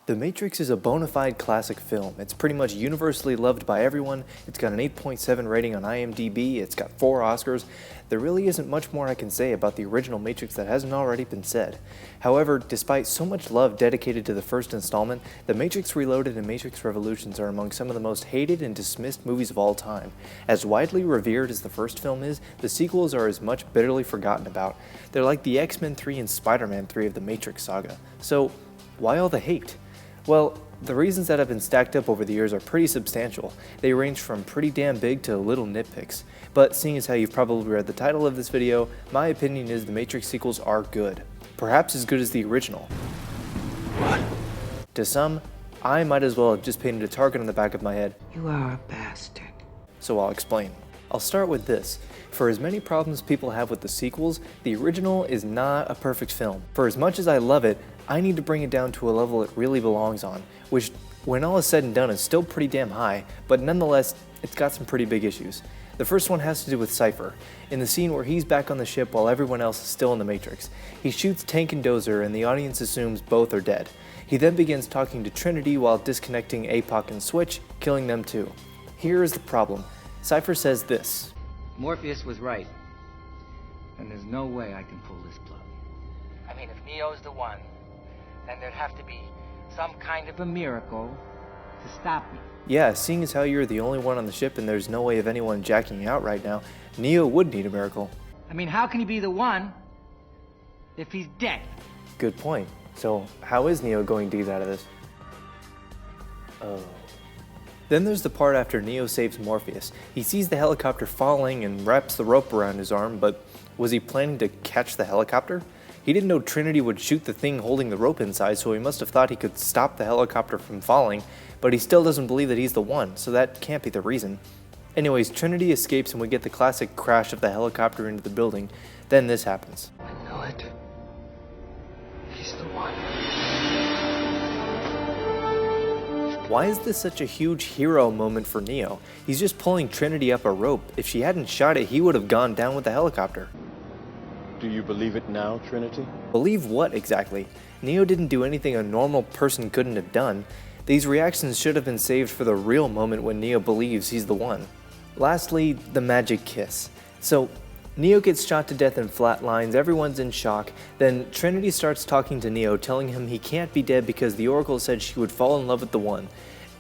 The Matrix is a bona fide classic film. It's pretty much universally loved by everyone. It's got an 8.7 rating on IMDb. It's got 4 Oscars. There really isn't much more I can say about the original Matrix that hasn't already been said. However, despite so much love dedicated to the first installment, The Matrix Reloaded and Matrix Revolutions are among some of the most hated and dismissed movies of all time. As widely revered as the first film is, the sequels are as much bitterly forgotten about. They're like the X-Men 3 and Spider-Man 3 of the Matrix saga. So, why all the hate? Well, the reasons that have been stacked up over the years are pretty substantial. They range from pretty damn big to little nitpicks. But seeing as how you've probably read the title of this video, my opinion is the Matrix sequels are good. Perhaps as good as the original. What? To some, I might as well have just painted a target on the back of my head. You are a bastard. So I'll explain. I'll start with this. For as many problems people have with the sequels, the original is not a perfect film. For as much as I love it, I need to bring it down to a level it really belongs on, which, when all is said and done, is still pretty damn high, but nonetheless, it's got some pretty big issues. The first one has to do with Cypher, in the scene where he's back on the ship while everyone else is still in the Matrix. He shoots Tank and Dozer and the audience assumes both are dead. He then begins talking to Trinity while disconnecting APOC and Switch, killing them too. Here is the problem. Cypher says this. Morpheus was right. And there's no way I can pull this plug. I mean, if Neo's the one, then there'd have to be some kind of a miracle to stop me. Yeah, seeing as how you're the only one on the ship and there's no way of anyone jacking out right now, Neo would need a miracle. I mean, how can he be the one if he's dead? Good point. So, how is Neo going to get out of this? Oh. Then there's the part after Neo saves Morpheus. He sees the helicopter falling and wraps the rope around his arm, but was he planning to catch the helicopter? He didn't know Trinity would shoot the thing holding the rope inside, so he must have thought he could stop the helicopter from falling, but he still doesn't believe that he's the one, so that can't be the reason. Anyways, Trinity escapes and we get the classic crash of the helicopter into the building. Then this happens. I know it. He's the one. Why is this such a huge hero moment for Neo? He's just pulling Trinity up a rope. If she hadn't shot it, he would have gone down with the helicopter. Do you believe it now, Trinity? Believe what exactly? Neo didn't do anything a normal person couldn't have done. These reactions should have been saved for the real moment when Neo believes he's the one. Lastly, the magic kiss. So, Neo gets shot to death and flatlines, everyone's in shock, then Trinity starts talking to Neo, telling him he can't be dead because the Oracle said she would fall in love with the one.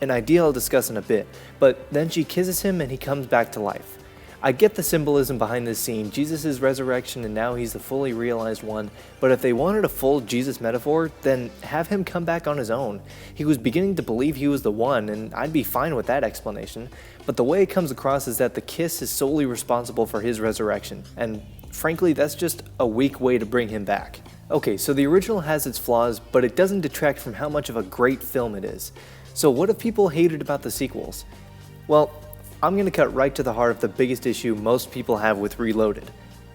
An idea I'll discuss in a bit, but then she kisses him and he comes back to life. I get the symbolism behind this scene, Jesus' resurrection and now he's the fully realized one, but if they wanted a full Jesus metaphor, then have him come back on his own. He was beginning to believe he was the one, and I'd be fine with that explanation, but the way it comes across is that the kiss is solely responsible for his resurrection, and frankly that's just a weak way to bring him back. Okay, so the original has its flaws, but it doesn't detract from how much of a great film it is. So what have people hated about the sequels? Well, I'm going to cut right to the heart of the biggest issue most people have with Reloaded,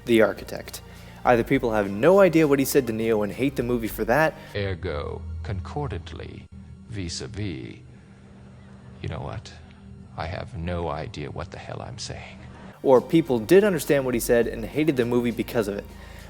the architect. Either people have no idea what he said to Neo and hate the movie for that, ergo, concordantly, vis-a-vis, you know what? I have no idea what the hell I'm saying. or people did understand what he said and hated the movie because of it.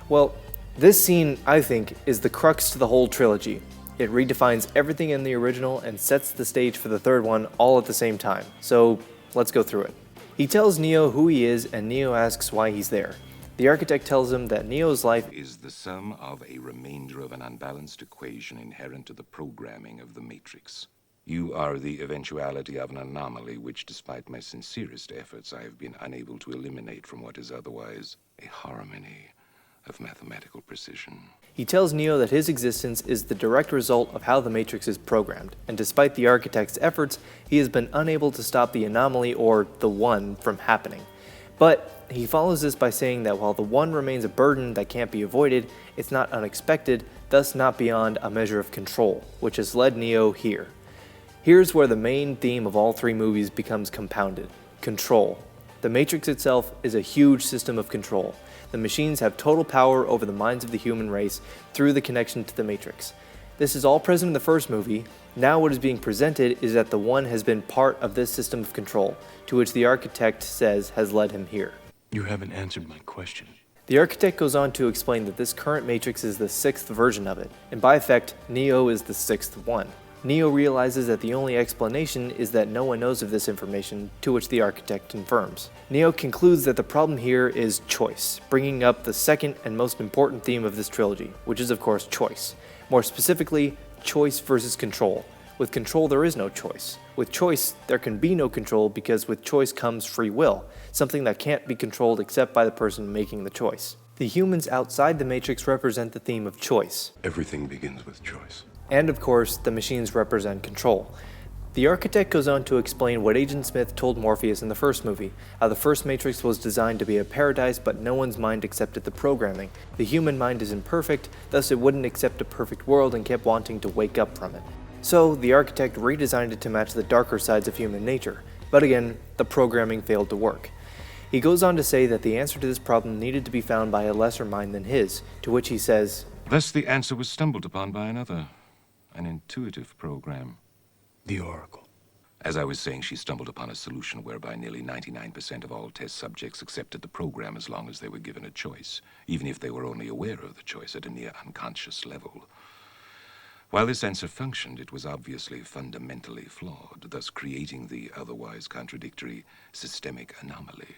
Well, this scene, I think, is the crux to the whole trilogy. It redefines everything in the original and sets the stage for the third one all at the same time. So, let's go through it. He tells Neo who he is, and Neo asks why he's there. The architect tells him that Neo's life is the sum of a remainder of an unbalanced equation inherent to the programming of the Matrix. You are the eventuality of an anomaly which, despite my sincerest efforts, I have been unable to eliminate from what is otherwise a harmony of mathematical precision. He tells Neo that his existence is the direct result of how the Matrix is programmed, and despite the architect's efforts, he has been unable to stop the anomaly, or the One, from happening. But he follows this by saying that while the One remains a burden that can't be avoided, it's not unexpected, thus not beyond a measure of control, which has led Neo here. Here's where the main theme of all three movies becomes compounded: control. The Matrix itself is a huge system of control. The machines have total power over the minds of the human race through the connection to the Matrix. This is all present in the first movie. Now what is being presented is that the One has been part of this system of control, to which the architect says has led him here. You haven't answered my question. The architect goes on to explain that this current Matrix is the sixth version of it, and by effect, Neo is the sixth one. Neo realizes that the only explanation is that no one knows of this information, to which the architect confirms. Neo concludes that the problem here is choice, bringing up the second and most important theme of this trilogy, which is of course choice. More specifically, choice versus control. With control there is no choice. With choice there can be no control because with choice comes free will, something that can't be controlled except by the person making the choice. The humans outside the Matrix represent the theme of choice. Everything begins with choice. And of course, the machines represent control. The architect goes on to explain what Agent Smith told Morpheus in the first movie, how the first Matrix was designed to be a paradise but no one's mind accepted the programming. The human mind is imperfect, thus it wouldn't accept a perfect world and kept wanting to wake up from it. So the architect redesigned it to match the darker sides of human nature, but again, the programming failed to work. He goes on to say that the answer to this problem needed to be found by a lesser mind than his, to which he says, Thus the answer was stumbled upon by another, an intuitive program. The Oracle. As I was saying, she stumbled upon a solution whereby nearly 99% of all test subjects accepted the program as long as they were given a choice, even if they were only aware of the choice at a near unconscious level. While this answer functioned, it was obviously fundamentally flawed, thus creating the otherwise contradictory systemic anomaly.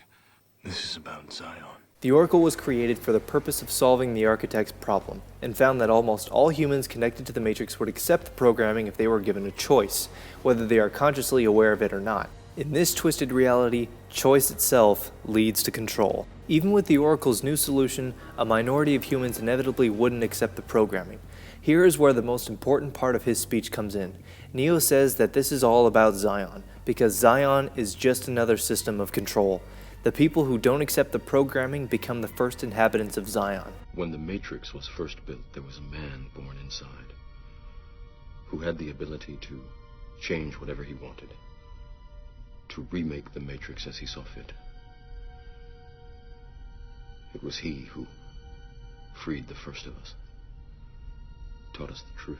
This is about Zion. The Oracle was created for the purpose of solving the architect's problem, and found that almost all humans connected to the Matrix would accept the programming if they were given a choice, whether they are consciously aware of it or not. In this twisted reality, choice itself leads to control. Even with the Oracle's new solution, a minority of humans inevitably wouldn't accept the programming. Here is where the most important part of his speech comes in. Neo says that this is all about Zion, because Zion is just another system of control. The people who don't accept the programming become the first inhabitants of Zion. When the Matrix was first built, there was a man born inside who had the ability to change whatever he wanted, to remake the Matrix as he saw fit. It was he who freed the first of us, taught us the truth.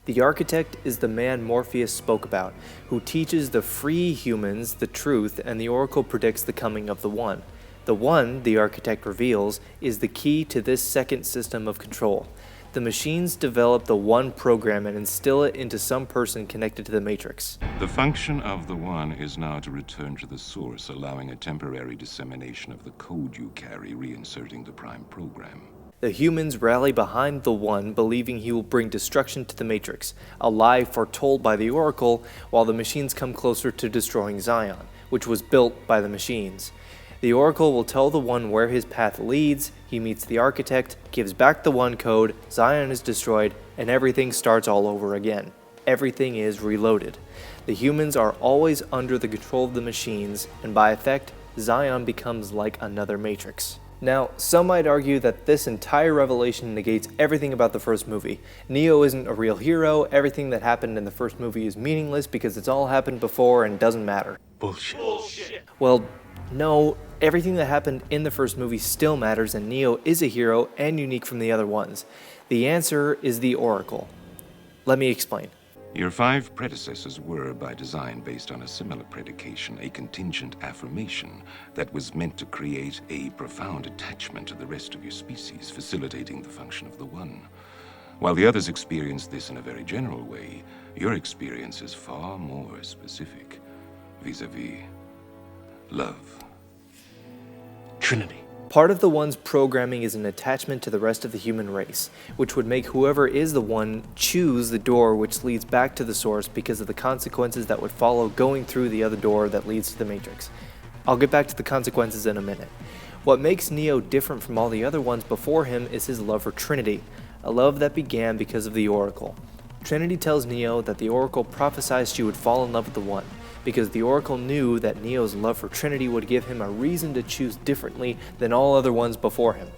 The architect is the man Morpheus spoke about, who teaches the free humans the truth, and the Oracle predicts the coming of the One. The One, the architect reveals, is the key to this second system of control. The machines develop the One program and instill it into some person connected to the Matrix. The function of the One is now to return to the source, allowing a temporary dissemination of the code you carry, reinserting the prime program. The humans rally behind the One, believing he will bring destruction to the Matrix, a lie foretold by the Oracle, while the machines come closer to destroying Zion, which was built by the machines. The Oracle will tell the One where his path leads, he meets the architect, gives back the One code, Zion is destroyed, and everything starts all over again. Everything is reloaded. The humans are always under the control of the machines, and by effect, Zion becomes like another Matrix. Now, some might argue that this entire revelation negates everything about the first movie. Neo isn't a real hero, everything that happened in the first movie is meaningless because it's all happened before and doesn't matter. Bullshit. Well, no, everything that happened in the first movie still matters, and Neo is a hero and unique from the other ones. The answer is the Oracle. Let me explain. Your 5 predecessors were, by design, based on a similar predication, a contingent affirmation that was meant to create a profound attachment to the rest of your species, facilitating the function of the One. While the others experienced this in a very general way, your experience is far more specific, vis-a-vis love. Trinity. Part of the One's programming is an attachment to the rest of the human race, which would make whoever is the One choose the door which leads back to the source because of the consequences that would follow going through the other door that leads to the Matrix. I'll get back to the consequences in a minute. What makes Neo different from all the other ones before him is his love for Trinity, a love that began because of the Oracle. Trinity tells Neo that the Oracle prophesied she would fall in love with the One, because the Oracle knew that Neo's love for Trinity would give him a reason to choose differently than all other ones before him.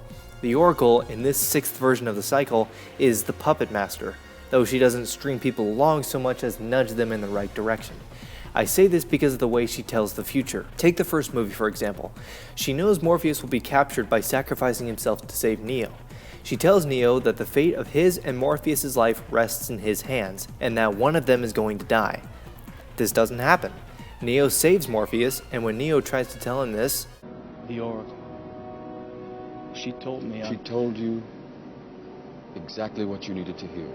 The Oracle, in this 6th version of the cycle, is the puppet master, though she doesn't string people along so much as nudge them in the right direction. I say this because of the way she tells the future. Take the first movie, for example. She knows Morpheus will be captured by sacrificing himself to save Neo. She tells Neo that the fate of his and Morpheus' life rests in his hands, and that one of them is going to die. This doesn't happen. Neo saves Morpheus, and when Neo tries to tell him this, The Oracle. She told me She told you exactly what you needed to hear.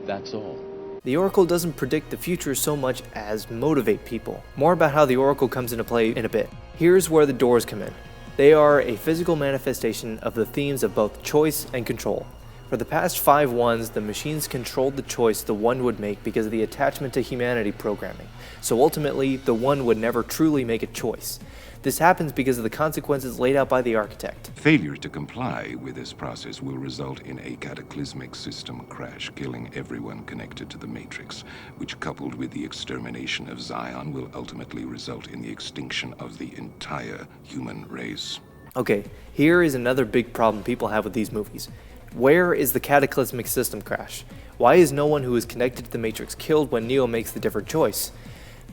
That's all. The Oracle doesn't predict the future so much as motivate people. More about how the Oracle comes into play in a bit. Here's where the doors come in. They are a physical manifestation of the themes of both choice and control. For the past 5 ones, the machines controlled the choice the one would make because of the attachment to humanity programming. So ultimately, the one would never truly make a choice. This happens because of the consequences laid out by the architect. Failure to comply with this process will result in a cataclysmic system crash, killing everyone connected to the Matrix, which, coupled with the extermination of Zion, will ultimately result in the extinction of the entire human race. Okay, here is another big problem people have with these movies. Where is the cataclysmic system crash? Why is no one who is connected to the Matrix killed when Neo makes the different choice?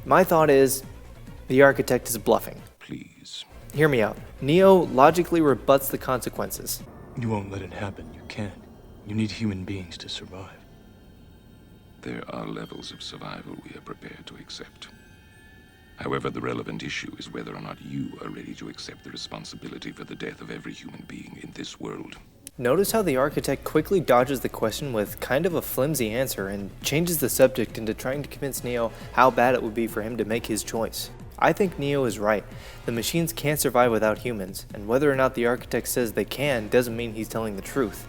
My thought is, the architect is bluffing. Please. Hear me out. Neo logically rebuts the consequences. You won't let it happen. You can't. You need human beings to survive. There are levels of survival we are prepared to accept. However, the relevant issue is whether or not you are ready to accept the responsibility for the death of every human being in this world. Notice how the architect quickly dodges the question with kind of a flimsy answer and changes the subject into trying to convince Neo how bad it would be for him to make his choice. I think Neo is right. The machines can't survive without humans, and whether or not the architect says they can doesn't mean he's telling the truth.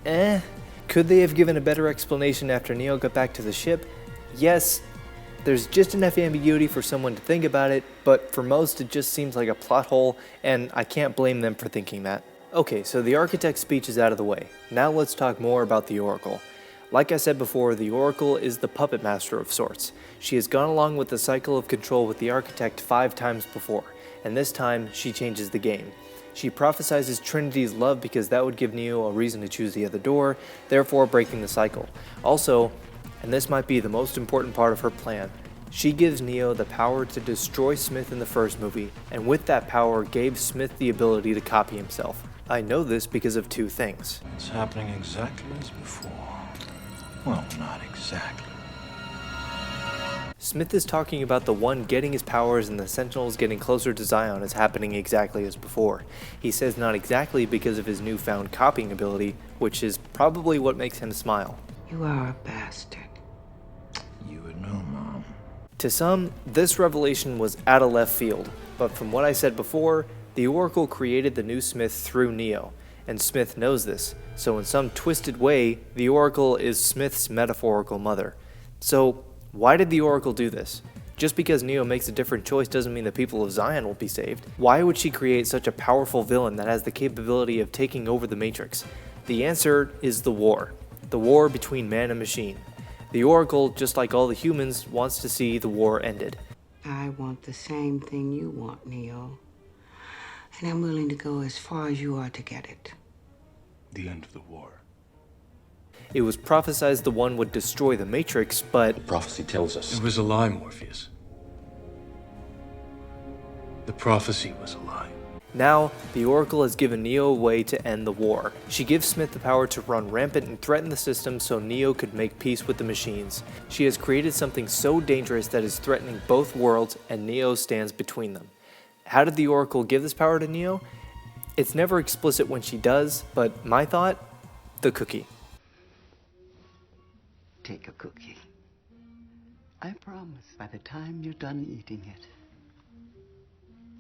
Could they have given a better explanation after Neo got back to the ship? Yes, there's just enough ambiguity for someone to think about it, but for most it just seems like a plot hole, and I can't blame them for thinking that. Okay, so the architect's speech is out of the way. Now let's talk more about the Oracle. Like I said before, the Oracle is the puppet master of sorts. She has gone along with the cycle of control with the architect 5 times before, and this time she changes the game. She prophesizes Trinity's love because that would give Neo a reason to choose the other door, therefore breaking the cycle. Also, and this might be the most important part of her plan, she gives Neo the power to destroy Smith in the first movie, and with that power gave Smith the ability to copy himself. I know this because of 2 things. It's happening exactly as before. Well, not exactly. Smith is talking about the one getting his powers and the Sentinels getting closer to Zion is happening exactly as before. He says not exactly because of his newfound copying ability, which is probably what makes him smile. You are a bastard. You would know, Mom. To some, this revelation was out of left field, but from what I said before, the Oracle created the new Smith through Neo, and Smith knows this, so in some twisted way, the Oracle is Smith's metaphorical mother. So, why did the Oracle do this? Just because Neo makes a different choice doesn't mean the people of Zion will be saved. Why would she create such a powerful villain that has the capability of taking over the Matrix? The answer is the war between man and machine. The Oracle, just like all the humans, wants to see the war ended. I want the same thing you want, Neo. And I'm willing to go as far as you are to get it. The end of the war. It was prophesized the one would destroy the Matrix, but The prophecy tells us. It was a lie, Morpheus. The prophecy was a lie. now the Oracle has given Neo a way to end the war. She gives Smith the power to run rampant and threaten the system so Neo could make peace with the machines. She has created something so dangerous that is threatening both worlds, and Neo stands between them. How did the Oracle give this power to Neo? It's never explicit when she does, but my thought? The cookie. Take a cookie. I promise by the time you're done eating it,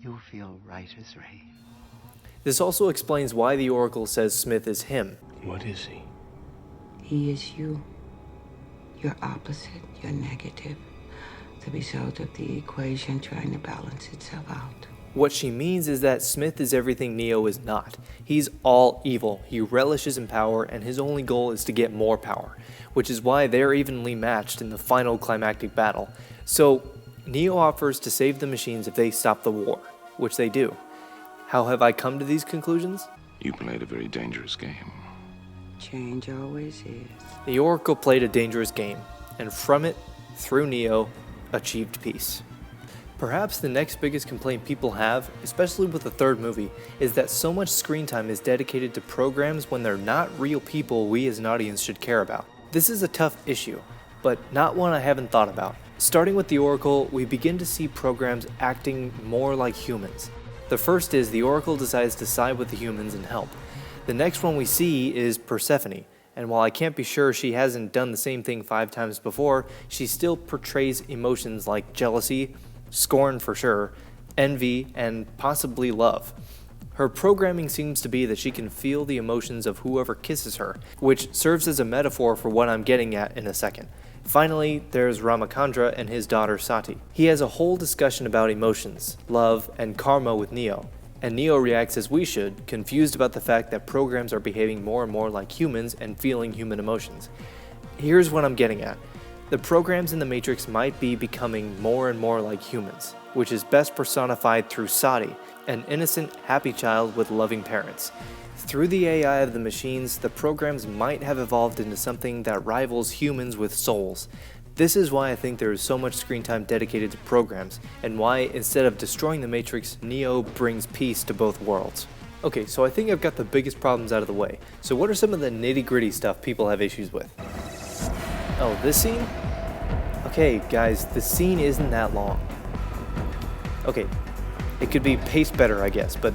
you'll feel right as rain. This also explains why the Oracle says Smith is him. What is he? He is you. You're opposite, you're negative. The result of the equation trying to balance itself out. What she means is that Smith is everything Neo is not. He's all evil, he relishes in power, and his only goal is to get more power, which is why they're evenly matched in the final climactic battle. So, Neo offers to save the machines if they stop the war, which they do. How have I come to these conclusions? You played a very dangerous game. Change always is. The Oracle played a dangerous game, and from it, through Neo, achieved peace. Perhaps the next biggest complaint people have, especially with the third movie, is that so much screen time is dedicated to programs when they're not real people we as an audience should care about. This is a tough issue, but not one I haven't thought about. Starting with the Oracle, we begin to see programs acting more like humans. The first is the Oracle decides to side with the humans and help. The next one we see is Persephone, And while I can't be sure she hasn't done the same thing 5 times before, she still portrays emotions like jealousy, scorn for sure, envy, and possibly love. Her programming seems to be that she can feel the emotions of whoever kisses her, which serves as a metaphor for what I'm getting at in a second. Finally, there's Ramachandra and his daughter Sati. He has a whole discussion about emotions, love, and karma with Neo. And Neo reacts as we should, confused about the fact that programs are behaving more and more like humans and feeling human emotions. Here's what I'm getting at. The programs in the Matrix might be becoming more and more like humans, which is best personified through Sati, an innocent, happy child with loving parents. Through the AI of the machines, the programs might have evolved into something that rivals humans with souls. This is why I think there is so much screen time dedicated to programs, and why, instead of destroying the Matrix, Neo brings peace to both worlds. Okay, so I think I've got the biggest problems out of the way. So what are some of the nitty-gritty stuff people have issues with? Oh, this scene? Okay, guys, the scene isn't that long. Okay, it could be paced better, I guess, but,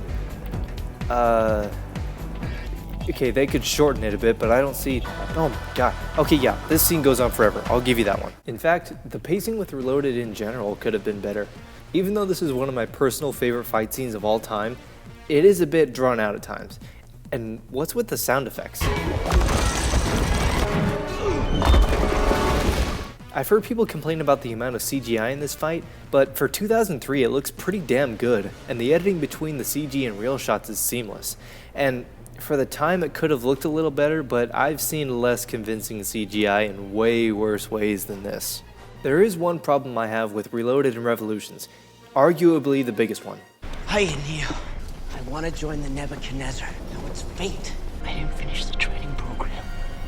okay, they could shorten it a bit, but I don't see... Oh my god. Okay, yeah, this scene goes on forever. I'll give you that one. In fact, the pacing with Reloaded in general could have been better. Even though this is one of my personal favorite fight scenes of all time, it is a bit drawn out at times. And what's with the sound effects? I've heard people complain about the amount of CGI in this fight, but for 2003 it looks pretty damn good, and the editing between the CG and real shots is seamless. And for the time it could have looked a little better, but I've seen less convincing CGI in way worse ways than this. There is one problem I have with Reloaded and Revolutions, arguably the biggest one. Hi, Neo. I want to join the Nebuchadnezzar. No, it's fate. I didn't finish the training program.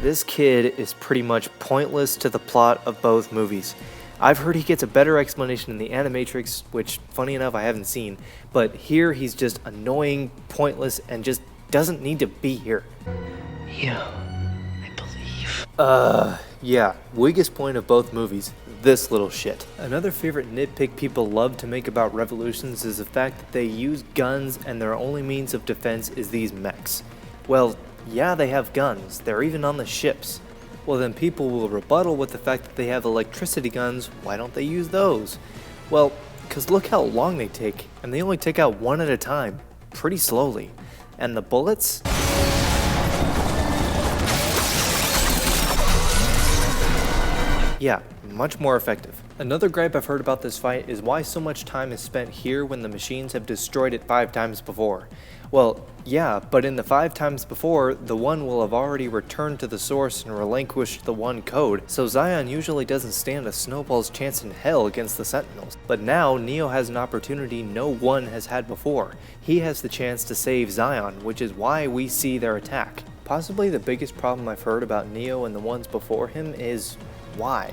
This kid is pretty much pointless to the plot of both movies. I've heard he gets a better explanation in the Animatrix, which, funny enough, I haven't seen, but here he's just annoying, pointless, and just doesn't need to be here. Yeah, I believe. Yeah, weakest point of both movies, this little shit. Another favorite nitpick people love to make about Revolutions is the fact that they use guns and their only means of defense is these mechs. Well, yeah, they have guns, they're even on the ships. Well, then people will rebuttal with the fact that they have electricity guns, why don't they use those? Well, because look how long they take, and they only take out one at a time, pretty slowly. And the bullets? Yeah, much more effective. Another gripe I've heard about this fight is why so much time is spent here when the machines have destroyed it 5 times before. Well, yeah, but in the 5 times before, the one will have already returned to the source and relinquished the one code, so Zion usually doesn't stand a snowball's chance in hell against the Sentinels. But now, Neo has an opportunity no one has had before. He has the chance to save Zion, which is why we see their attack. Possibly the biggest problem I've heard about Neo and the ones before him is why?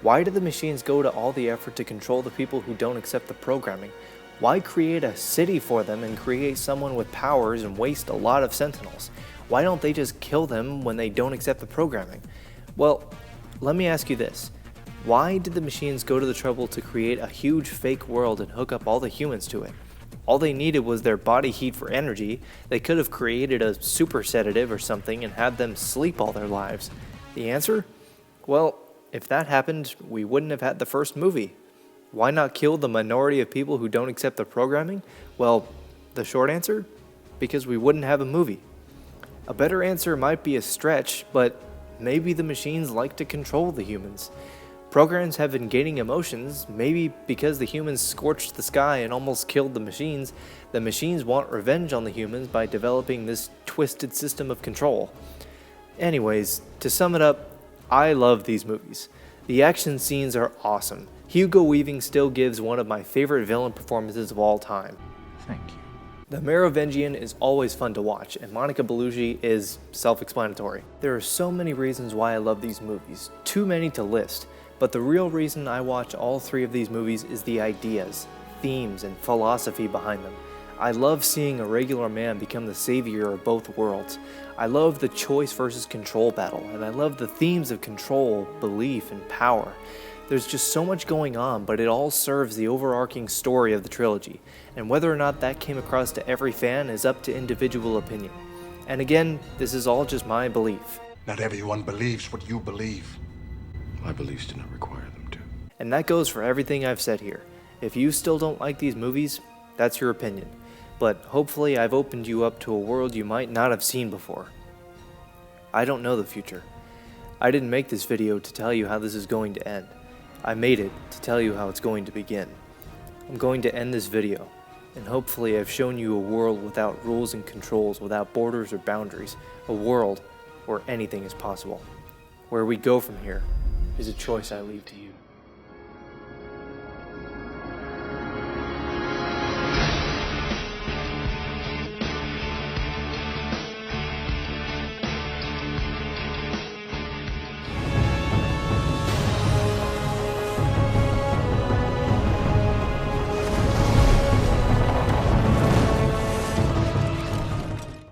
Why do the machines go to all the effort to control the people who don't accept the programming? Why create a city for them and create someone with powers and waste a lot of Sentinels? Why don't they just kill them when they don't accept the programming? Well, let me ask you this. Why did the machines go to the trouble to create a huge fake world and hook up all the humans to it? All they needed was their body heat for energy. They could have created a super sedative or something and had them sleep all their lives. The answer? Well, if that happened, we wouldn't have had the first movie. Why not kill the minority of people who don't accept the programming? Well, the short answer? Because we wouldn't have a movie. A better answer might be a stretch, but maybe the machines like to control the humans. Programs have been gaining emotions, maybe because the humans scorched the sky and almost killed the machines want revenge on the humans by developing this twisted system of control. Anyways, to sum it up, I love these movies. The action scenes are awesome. Hugo Weaving still gives one of my favorite villain performances of all time. Thank you. The Merovingian is always fun to watch, and Monica Bellucci is self-explanatory. There are so many reasons why I love these movies, too many to list, but the real reason I watch all 3 of these movies is the ideas, themes, and philosophy behind them. I love seeing a regular man become the savior of both worlds. I love the choice versus control battle, and I love the themes of control, belief, and power. There's just so much going on, but it all serves the overarching story of the trilogy, and whether or not that came across to every fan is up to individual opinion. And again, this is all just my belief. Not everyone believes what you believe. My beliefs do not require them to. And that goes for everything I've said here. If you still don't like these movies, that's your opinion. But hopefully I've opened you up to a world you might not have seen before. I don't know the future. I didn't make this video to tell you how this is going to end. I made it to tell you how it's going to begin. I'm going to end this video, and hopefully I've shown you a world without rules and controls, without borders or boundaries, a world where anything is possible. Where we go from here is a choice I leave to you.